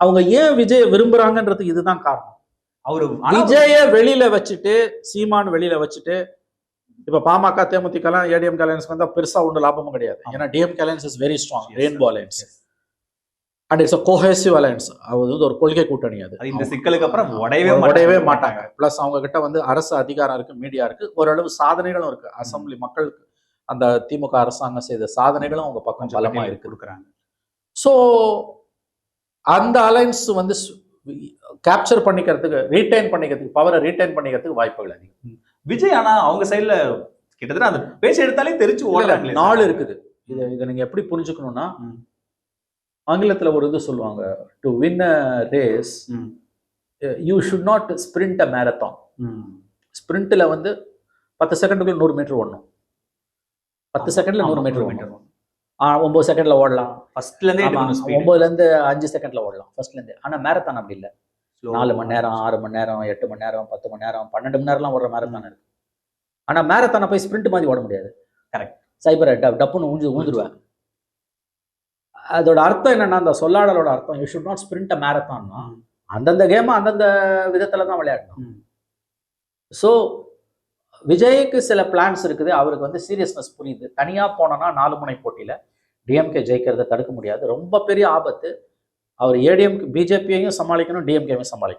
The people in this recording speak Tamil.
அவங்க ஏன் விஜய் விரும்புறாங்கன்றதுக்கு இதுதான் காரணம். அவரு விஜய வெளியில வச்சுட்டு, சீமான் வெளியில வச்சுட்டு, இப்ப பாமக தேமுதிக எல்லாம் ஏடிஎம் அலையன்ஸ் வந்தா பெருசா ஒன்றும் லாபமும் கிடையாது. ஏன்னா DMK alliance is very strong, rainbow alliance and it's cohesive alliance. அது ஒரு கொள்கை கூட்டணி. அது இந்த சிக்கலுக்கு அப்புறம் உடையவே மாட்டாங்க. பிளஸ் அவங்க கிட்ட வந்து அரசு அதிகாரம் இருக்கு, மீடியா இருக்கு, ஓரளவு சாதனைகளும் இருக்கு. அசம்பிளி மக்களுக்கு அந்த திமுக அரசாங்கம் செய்த சாதனைகளும் அவங்க பக்கம் பலமா இருக்கு. ஸோ அந்த அலையன்ஸ் வந்து கேப்சர் பண்ணிக்கிறதுக்கு, ரீடைன் பண்ணிக்கிறதுக்கு, பவரை ரீடைன் பண்ணிக்கிறதுக்கு வாய்ப்புகள் அதிகம். விஜய் ஆனா அவங்க சைட்ல கிட்டத்தட்ட அந்த பேச்சு எடுத்தாலே தெரிச்சு ஓடுறாங்க. நாள் இருக்குது. இதை நீங்க எப்படி புரிஞ்சுக்கணும்னா, ஆங்கிலத்துல ஒரு இது சொல்லுவாங்க, to win a race you should not sprint a marathon. ஸ்பிரிண்ட்ல வந்து 10 செகண்டுக்குள்ள 100 மீட்டர் ஓடணும். 10 செகண்ட்ல 100 மீட்டர் ஓடணும். 9 செகண்ட்ல ஓடலாம். ஃபர்ஸ்ட்ல இருந்தே 9ல இருந்து 5 செகண்ட்ல ஓடலாம் ஃபர்ஸ்ட்ல இருந்து. ஆனா மேரத்தான் அப்படி இல்லை. 4 மணி நேரம், 6 மணி நேரம், 8 மணி நேரம், 10 மணி நேரம், 12 மணி நேரம்லாம் ஓடுற மேரத்தான் இருக்கு. ஆனா மேரத்தானை போய் ஸ்பிரிண்ட் மாதிரி ஓட முடியாது. கரெக்ட். சைபர் டப்புன்னு ஊந்துருவேன். அதோட அர்த்தம் என்னன்னா, அந்த சொல்லாடலோட அர்த்தம் யூ ஷுட் நாட் ஸ்பிரிண்ட் அ மேரத்தான்னா அந்தந்த கேம் அந்தந்த விதத்துல தான் விளையாடணும். ஸோ விஜய்க்கு சில பிளான்ஸ் இருக்குது. அவருக்கு வந்து சீரியஸ்னஸ் புரியுது. தனியா போனோம்னா 4 முனை போட்டியில டிஎம்கே ஜெயிக்கிறத தடுக்க முடியாது. ரொம்ப பெரிய ஆபத்து. அவர் ஏடிஎம்கே பிஜேபியையும் சமாளிக்கணும், டிஎம்கேவையும் சமாளிக்கணும்.